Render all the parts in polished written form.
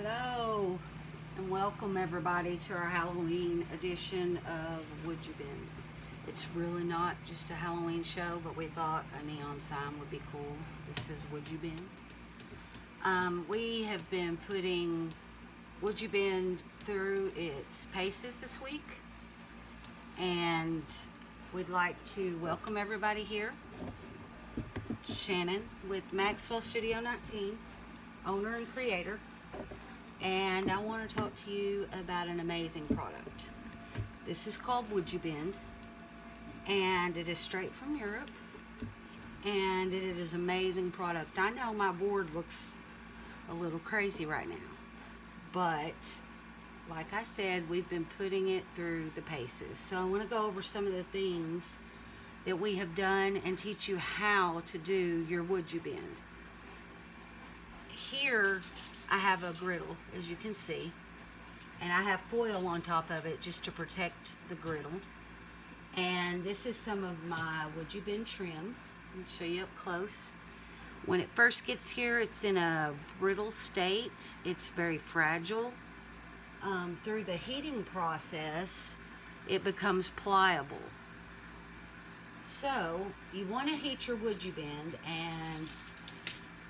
Hello and welcome everybody to our Halloween edition of Woodubend. It's really not just a Halloween show, but we thought a neon sign would be cool. This is Woodubend. We have been putting Woodubend through its paces this week, and we'd like to welcome everybody here. Shannon with Maxwell Studio 19, owner and creator. And I want to talk to you about an amazing product. This is called Woodubend, and it is straight from Europe, and it is an amazing product. I know my board looks a little crazy right now, but like I said, we've been putting it through the paces. So I want to go over some of the things that we have done and teach you how to do your Woodubend. Here I have a griddle, as you can see, and I have foil on top of it just to protect the griddle. And this is some of my Woodubend trim. Let me show you up close. When it first gets here, it's in a brittle state. It's very fragile. Through the heating process, it becomes pliable. So you want to heat your Woodubend, and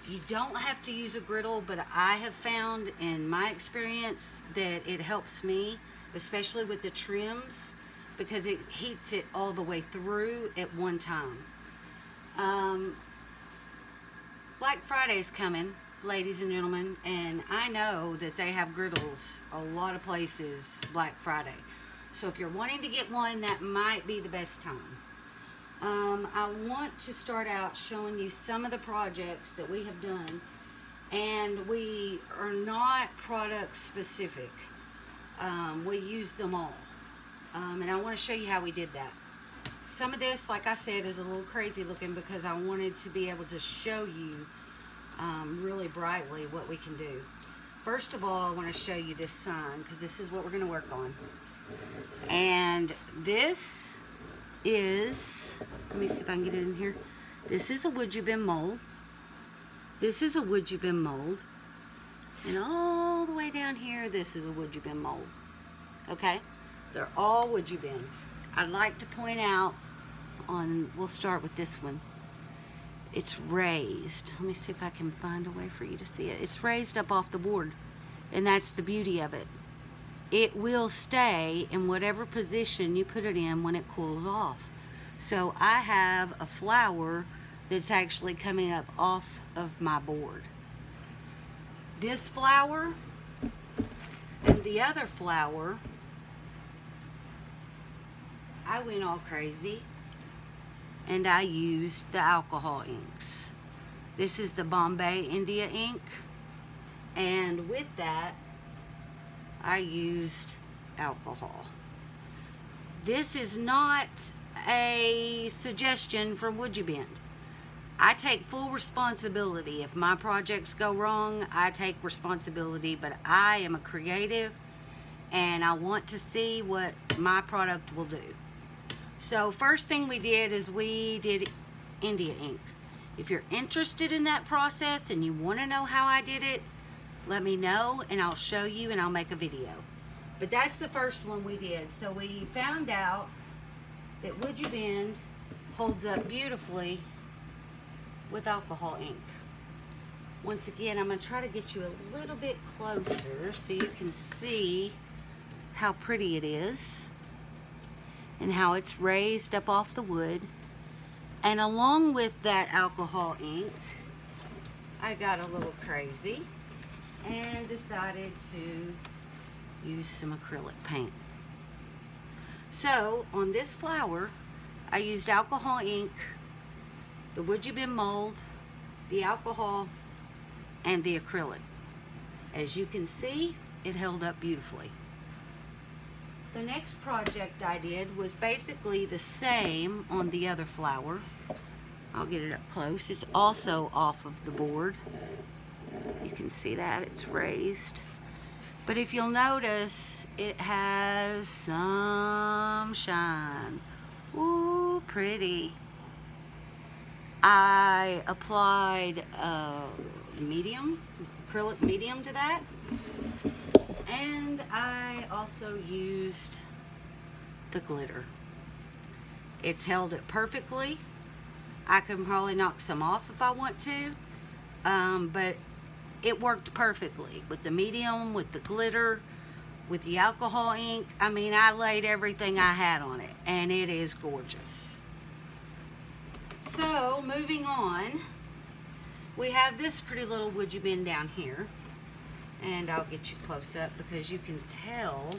you don't have to use a griddle, but I have found in my experience that it helps me, especially with the trims, because it heats it all the way through at one time. Black Friday is coming, ladies and gentlemen, and I know that they have griddles a lot of places Black Friday. So if you're wanting to get one, that might be the best time. I want to start out showing you some of the projects that we have done, and we are not product specific. We use them all, and I want to show you how we did that. Some of this, like I said, is a little crazy looking because I wanted to be able to show you really brightly what we can do. First of all, I want to show you this sign because this is what we're going to work on. And this is, let me see if I can get it in here. This is a Woodubend mold. This is a Woodubend mold. And all the way down here, this is a Woodubend mold. Okay? They're all Woodubend. I'd like to point out we'll start with this one. It's raised. Let me see if I can find a way for you to see it. It's raised up off the board, and that's the beauty of it. It will stay in whatever position you put it in when it cools off. So I have a flower that's actually coming up off of my board. This flower and the other flower, I went all crazy and I used the alcohol inks. This is the Bombay India ink, and with that I used alcohol. This is not a suggestion for Woodubend. I take full responsibility. If my projects go wrong, I take responsibility, but I am a creative and I want to see what my product will do. So first thing we did is we did India ink. If you're interested in that process and you want to know how I did it, let me know and I'll show you and I'll make a video. But that's the first one we did. So we found out that Woodubend holds up beautifully with alcohol ink. Once again, I'm going to try to get you a little bit closer so you can see how pretty it is and how it's raised up off the wood. And along with that alcohol ink, I got a little crazy and decided to use some acrylic paint. So on this flower, I used alcohol ink, the Woodubend mold, the alcohol, and the acrylic. As you can see, it held up beautifully. The next project I did was basically the same on the other flower. I'll get it up close. It's also off of the board. You can see that it's raised. But if you'll notice, it has some shine. Ooh, pretty. I applied medium acrylic medium to that. And I also used the glitter. It's held it perfectly. I can probably knock some off if I want to, but it worked perfectly with the medium, with the glitter, with the alcohol ink. I mean, I laid everything I had on it, and it is gorgeous. So, moving on, we have this pretty little Woodubend down here, and I'll get you close up because you can tell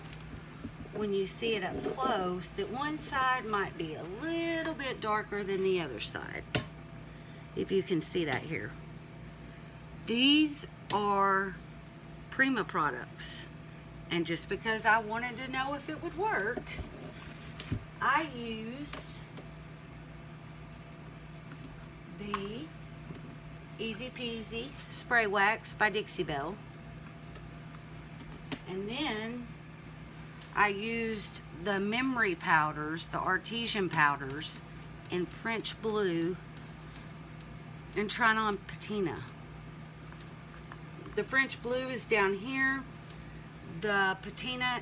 when you see it up close that one side might be a little bit darker than the other side, if you can see that here. These are Prima products, and just because I wanted to know if it would work, I used the Easy Peasy Spray Wax by Dixie Belle, and then I used the memory powders, the artesian powders in French Blue and Try-On Patina. The French Blue is down here. The patina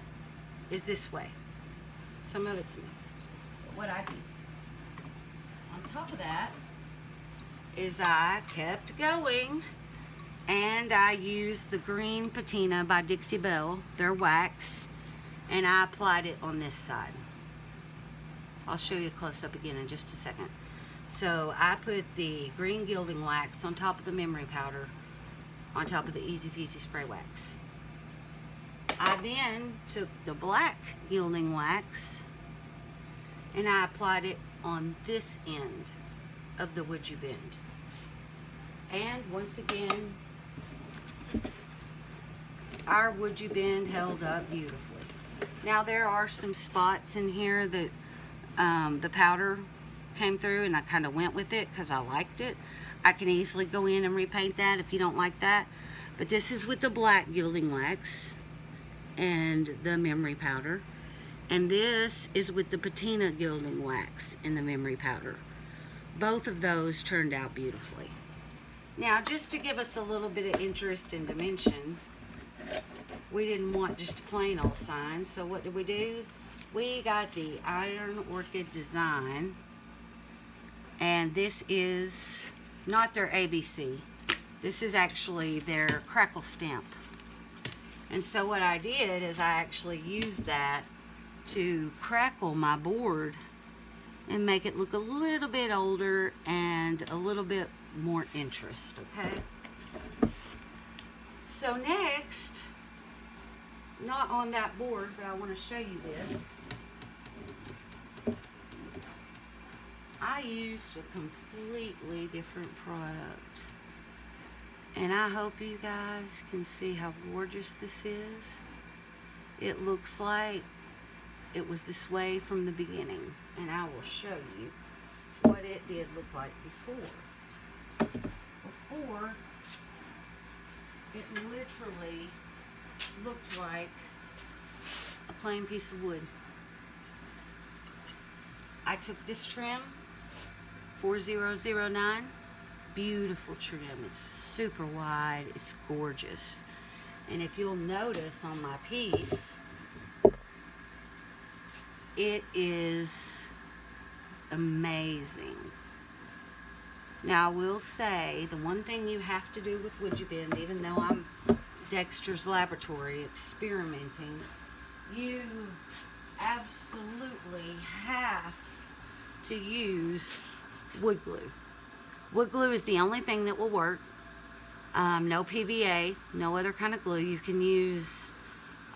is this way. Some of it's mixed. But what I did on top of that is I kept going, and I used the green patina by Dixie Belle, their wax, and I applied it on this side. I'll show you a close-up again in just a second. So I put the green gilding wax on top of the memory powder, on top of the Easy Peasy Spray Wax. I then took the black gilding wax and I applied it on this end of the Woodubend. And once again, our Woodubend held up beautifully. Now there are some spots in here that the powder came through, and I kind of went with it because I liked it. I can easily go in and repaint that if you don't like that. But this is with the black gilding wax and the memory powder. And this is with the patina gilding wax and the memory powder. Both of those turned out beautifully. Now, just to give us a little bit of interest and dimension, we didn't want just a plain old sign, so what did we do? We got the Iron Orchid design, and this is not their ABC. This is actually their crackle stamp. And so what I did is I actually used that to crackle my board and make it look a little bit older and a little bit more interest, okay? So next, not on that board, but I want to show you this. I used a completely different product, and I hope you guys can see how gorgeous this is. It looks like it was this way from the beginning, and I will show you what it did look like before. Before, it literally looked like a plain piece of wood. I took this trim, 4009, beautiful trim. It's super wide, it's gorgeous. And if you'll notice on my piece, it is amazing. Now I will say, the one thing you have to do with Woodubend, even though I'm Dexter's Laboratory experimenting, you absolutely have to use wood glue. Wood glue is the only thing that will work. No PVA, no other kind of glue. You can use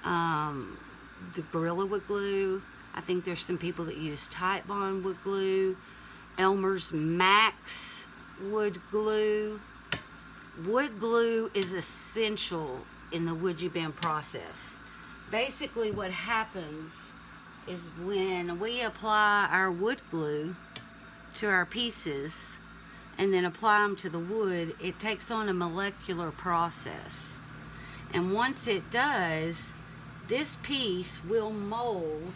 the Gorilla Wood glue. I think there's some people that use Tite Bond wood glue, Elmer's Max wood glue. Wood glue is essential in the Woodubend process. Basically what happens is when we apply our wood glue to our pieces and then apply them to the wood, it takes on a molecular process. And once it does, this piece will mold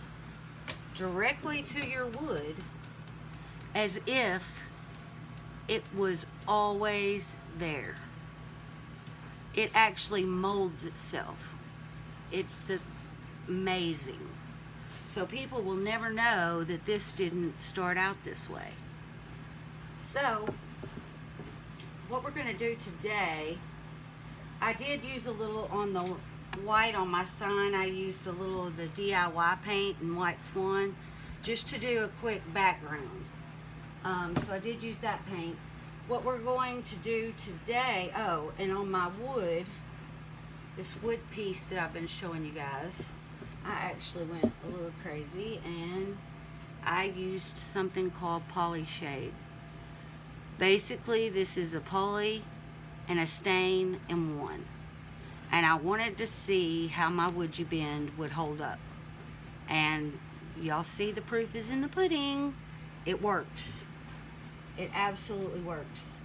directly to your wood as if it was always there. it actually molds itself. It's amazing. So people will never know that this didn't start out this way. So what we're going to do today, I did use a little on the white on my sign. I used a little of the DIY paint in White Swan just to do a quick background. So I did use that paint. What we're going to do today, oh, and on my wood, this wood piece that I've been showing you guys, I actually went a little crazy and I used something called poly shade. Basically, this is a poly and a stain in one. And I wanted to see how my Woodubend would hold up. And y'all see the proof is in the pudding. It works. It absolutely works.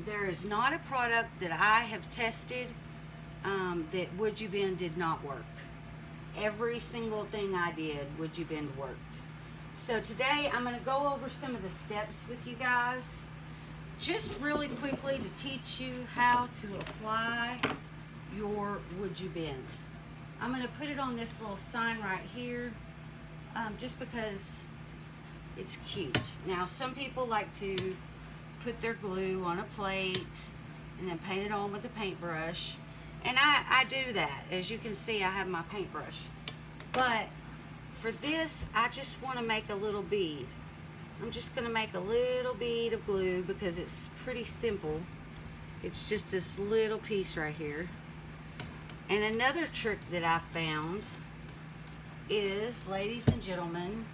There is not a product that I have tested that Woodubend did not work. Every single thing I did, Woodubend worked. So today I'm going to go over some of the steps with you guys, just really quickly to teach you how to apply your Woodubend. I'm going to put it on this little sign right here, just because it's cute. Now, some people like to put their glue on a plate and then paint it on with a paintbrush. And I do that. As you can see, I have my paintbrush. But for this, I just want to make a little bead. I'm just going to make a little bead of glue because it's pretty simple. It's just this little piece right here. And another trick that I found is, ladies and gentlemen,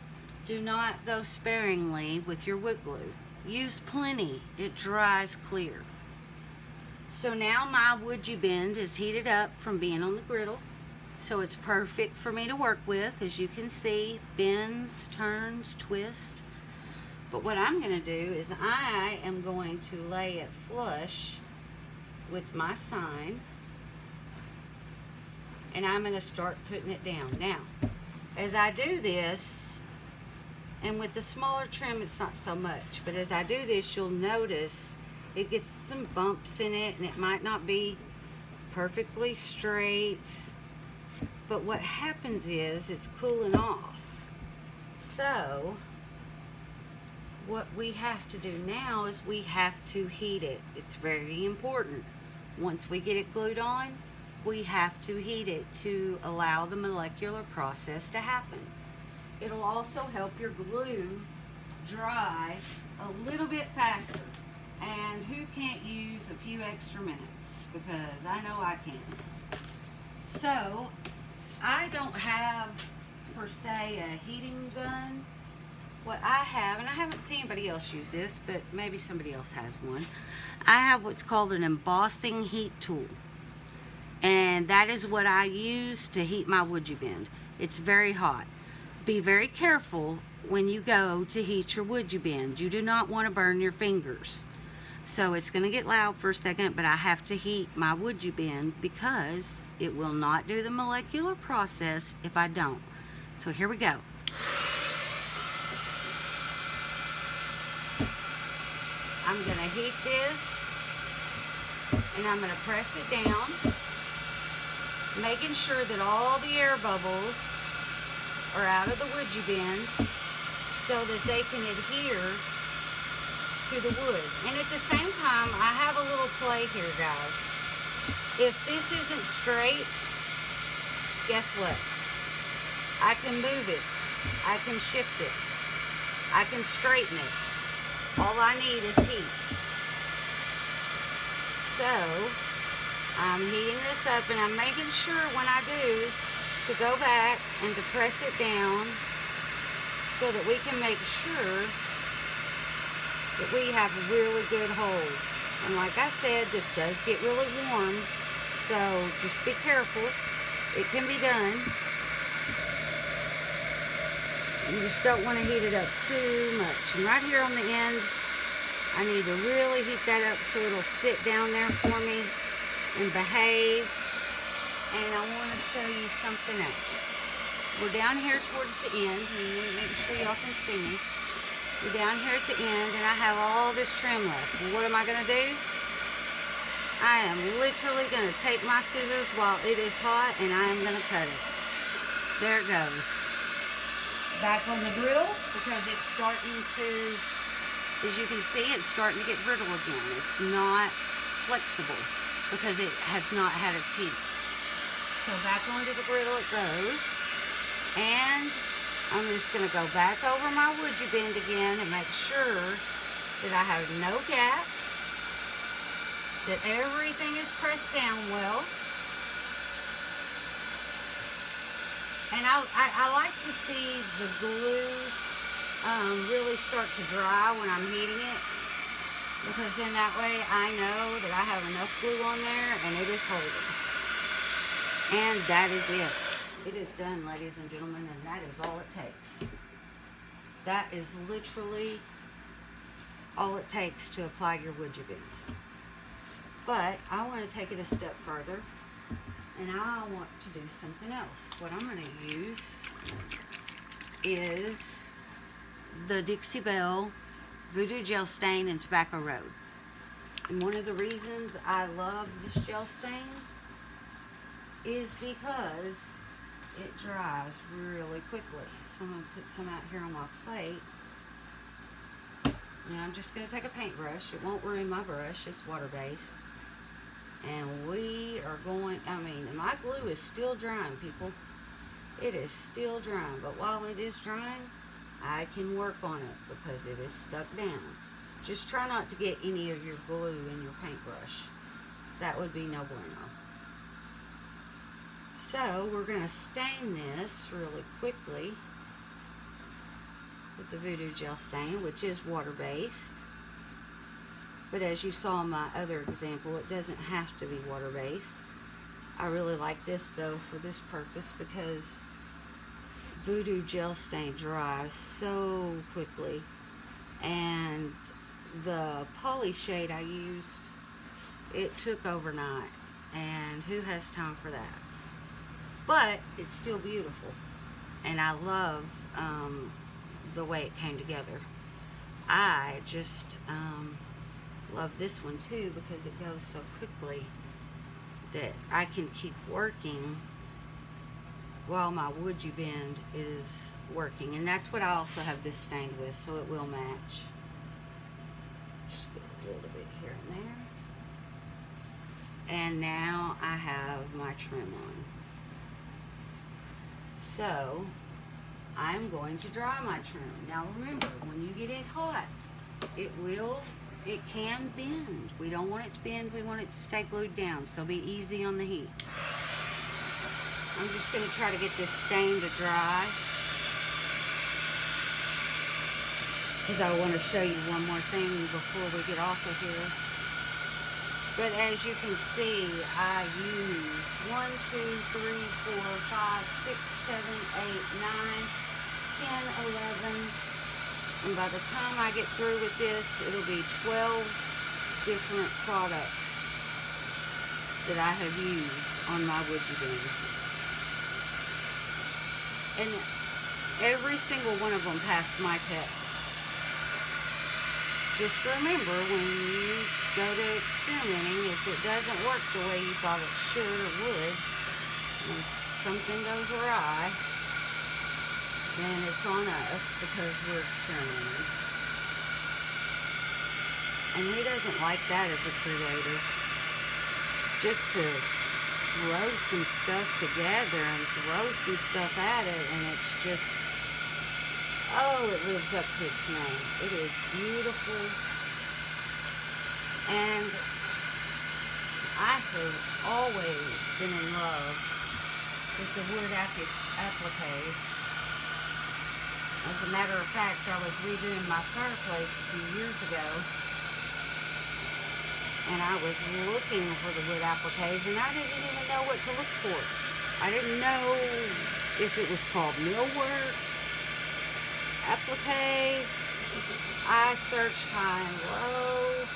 do not go sparingly with your wood glue. Use plenty. It dries clear. So now my Woodubend is heated up from being on the griddle. So it's perfect for me to work with. As you can see, bends, turns, twists. But what I'm going to do is I am going to lay it flush with my sign. And I'm going to start putting it down. Now, as I do this, and with the smaller trim it's not so much, but as I do this you'll notice it gets some bumps in it and it might not be perfectly straight, but what happens is it's cooling off. So what we have to do now is we have to heat it. It's very important. Once we get it glued on, we have to heat it to allow the molecular process to happen. It'll also help your glue dry a little bit faster. And who can't use a few extra minutes? Because I know I can. So, I don't have, per se, a heating gun. What I have, and I haven't seen anybody else use this, but maybe somebody else has one. I have what's called an embossing heat tool. And that is what I use to heat my Woodubend. It's very hot. Be very careful when you go to heat your Woodubend. You do not want to burn your fingers. So it's going to get loud for a second, but I have to heat my Woodubend because it will not do the molecular process if I don't. So here we go. I'm going to heat this and I'm going to press it down, making sure that all the air bubbles are out of the Woodubend so that they can adhere to the wood. And at the same time, I have a little play here, guys. If this isn't straight, guess what? I can move it. I can shift it. I can straighten it. All I need is heat. So, I'm heating this up and I'm making sure when I do to go back and to press it down so that we can make sure that we have a really good hold. And like I said, this does get really warm, so just be careful. It can be done. You just don't want to heat it up too much. And right here on the end, I need to really heat that up so it'll sit down there for me and behave. And I want to show you something else. We're down here towards the end, and make sure y'all can see me. We're down here at the end, and I have all this trim left. Well, what am I going to do? I am literally going to take my scissors while it is hot and I am going to cut it. There it goes. Back on the griddle because it's starting to, as you can see, it's starting to get brittle again. It's not flexible because it has not had its heat. So back onto the griddle it goes. And I'm just going to go back over my Woodubend again and make sure that I have no gaps, that everything is pressed down well. And I like to see the glue really start to dry when I'm heating it, because then that way I know that I have enough glue on there and it is holding. And that is it. It is done, ladies and gentlemen, and that is all it takes. That is literally all it takes to apply your Woodubend. But I want to take it a step further, and I want to do something else. What I'm going to use is the Dixie Belle Voodoo Gel Stain in Tobacco Road. And one of the reasons I love this gel stain is because it dries really quickly. So I'm going to put some out here on my plate. Now I'm just going to take a paintbrush. It won't ruin my brush. It's water-based. And we are going, my glue is still drying, people. It is still drying. But while it is drying, I can work on it because it is stuck down. Just try not to get any of your glue in your paintbrush. That would be no bueno. So we're going to stain this really quickly with the Voodoo Gel Stain, which is water-based. But as you saw in my other example, it doesn't have to be water-based. I really like this though for this purpose because Voodoo Gel Stain dries so quickly. And the poly shade I used, it took overnight. And who has time for that? But it's still beautiful. And I love the way it came together. I just love this one too because it goes so quickly that I can keep working while my Woodubend is working. And that's what I also have this stained with, so it will match. Just get a little bit here and there. And now I have my trim on. So I'm going to dry my trim. Now remember, when you get it hot, it can bend. We don't want it to bend, we want it to stay glued down, so be easy on the heat. I'm just going to try to get this stain to dry, because I want to show you one more thing before we get off of here. But as you can see, I used 1, 2, 3, 4, 5, 6, 7, 8, 9, 10, 11. And by the time I get through with this, it'll be 12 different products that I have used on my Woodubend. And every single one of them passed my test. Just remember, when you go to experimenting, if it doesn't work the way you thought it should or would, and something goes awry, then it's on us because we're experimenting. And who doesn't like that as a creator? Just to throw some stuff together and throw some stuff at it, and it's just, oh, it lives up to its name. It is beautiful. And I have always been in love with the wood appliques. As a matter of fact, I was redoing my fireplace a few years ago, and I was looking for the wood appliques, and I didn't even know what to look for. I didn't know if it was called millwork, applique. I searched high and low,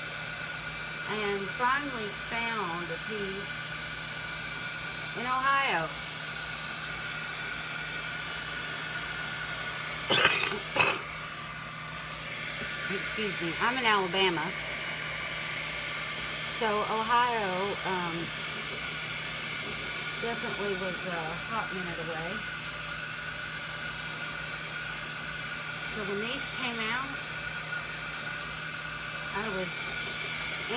and finally found a piece in Ohio. Excuse me, I'm in Alabama, So Ohio definitely was a hot minute away. So when these came out, I was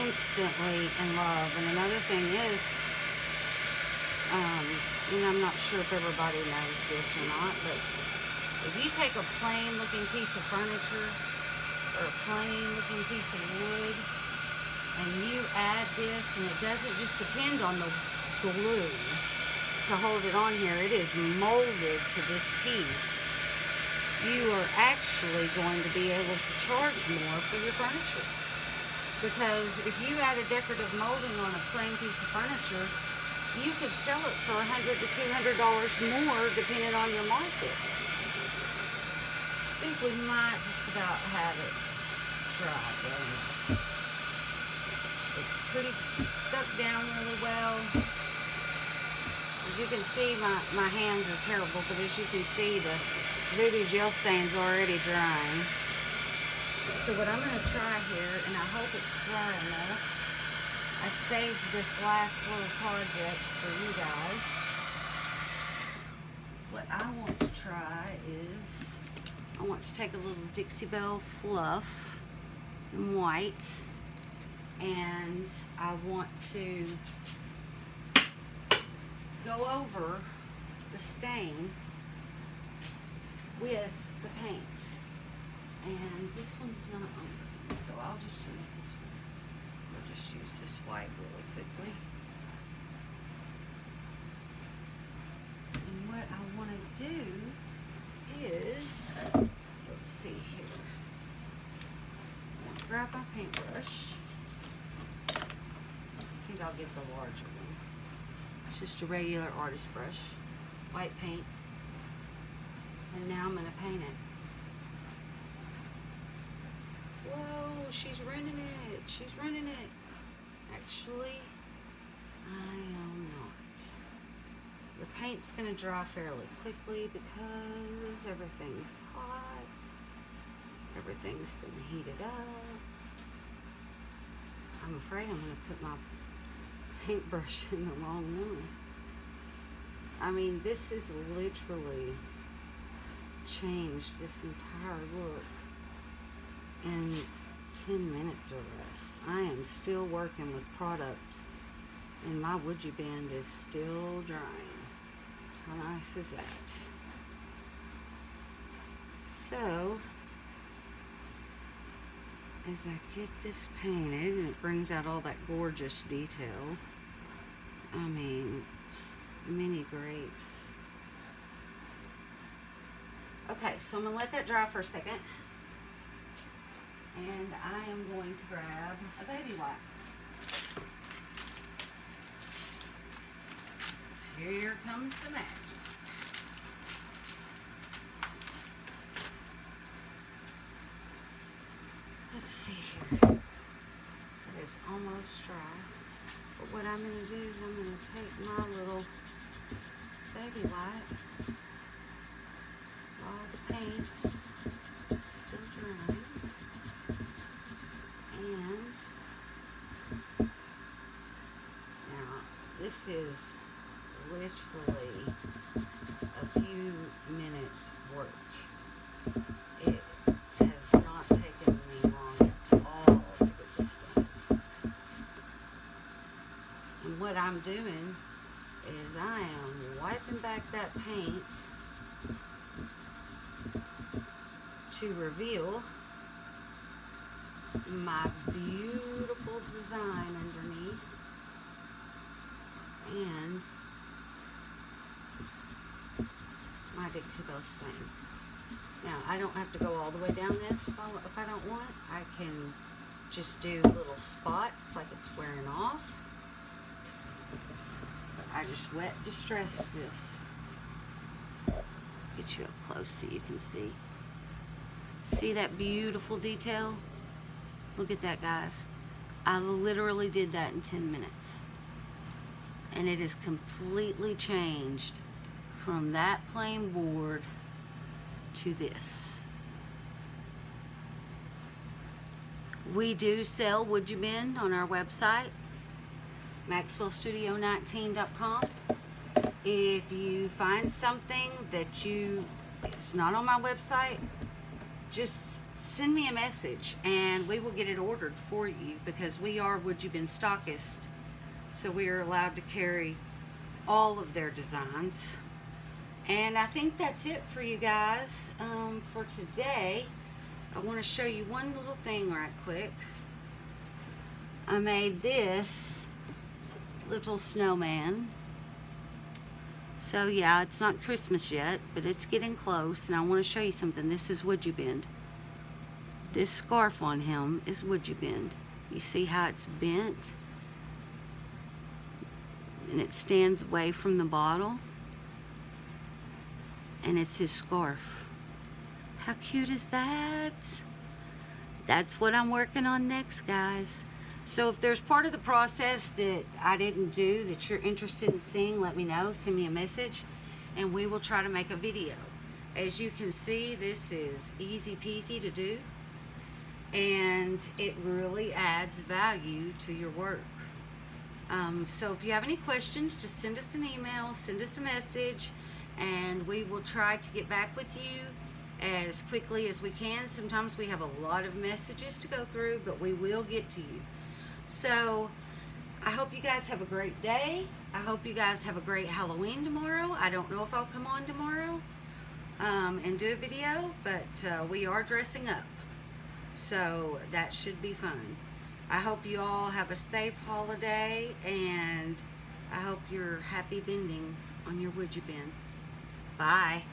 instantly in love. And another thing is, and I'm not sure if everybody knows this or not, but if you take a plain looking piece of furniture or a plain looking piece of wood and you add this, and it doesn't just depend on the glue to hold it on here, it is molded to this piece, you are actually going to be able to charge more for your furniture. Because if you add a decorative molding on a plain piece of furniture, you could sell it for $100 to $200 more depending on your market. I think we might just about have it dry though. It's pretty stuck down really well. As you can see, my hands are terrible, but as you can see, the voodoo gel stain's already drying. So what I'm going to try here, and I hope it's dry enough, I saved this last little project for you guys. What I want to try is, I want to take a little Dixie Belle fluff in white, and I want to go over the stain with the paint. And this one's not on, so I'll just use this one. We'll just use this white really quickly. And what I want to do is, let's see here. I'm going to grab my paintbrush. I think I'll get the larger one. It's just a regular artist brush. White paint. And now I'm going to paint it. Whoa, she's running it. She's running it. Actually, I am not. The paint's going to dry fairly quickly because everything's hot. Everything's been heated up. I'm afraid I'm going to put my paintbrush in the wrong one. I mean, this has literally changed this entire look in 10 minutes or less. I am still working with product and my Woodubend is still drying. How nice is that? So, as I get this painted and it brings out all that gorgeous detail, I mean, mini grapes. Okay, so I'm going to let that dry for a second. And I am going to grab a baby wipe. So here comes the magic. Let's see here. It is almost dry. But what I'm going to do is I'm going to take my little baby wipe. All the paint's still drying. And now this is literally a few minutes work. It has not taken me long at all to get this done. And what I'm doing is I am wiping back that paint to reveal my beautiful design underneath and my Dixie Belle stain. Now I don't have to go all the way down this if I don't want. I can just do little spots like it's wearing off. But I just wet distressed this. Get you up close so you can see. See that beautiful detail? Look at that, guys. I literally did that in 10 minutes. And it is completely changed from that plain board to this. We do sell Woodubend on our website. MaxwellStudio19.com. If you find something that it's not on my website, just send me a message and we will get it ordered for you, because we are Woodubend stockists, so we are allowed to carry all of their designs. And I think that's it for you guys for today. I want to show you one little thing right quick. I made this little snowman. So yeah, it's not Christmas yet, but it's getting close, and I want to show you something. This is Woodubend. This scarf on him is Woodubend. You see how it's bent? And it stands away from the bottle. And it's his scarf. How cute is that? That's what I'm working on next, guys. So if there's part of the process that I didn't do that you're interested in seeing, let me know. Send me a message and we will try to make a video. As you can see, this is easy peasy to do, and it really adds value to your work. So if you have any questions, just send us an email, send us a message, and we will try to get back with you as quickly as we can. Sometimes we have a lot of messages to go through, but we will get to you. So I hope you guys have a great day. I hope you guys have a great Halloween tomorrow. I don't know if I'll come on tomorrow and do a video, but we are dressing up, so that should be fun. I hope you all have a safe holiday, and I hope you're happy bending on your Woodubend. Bye.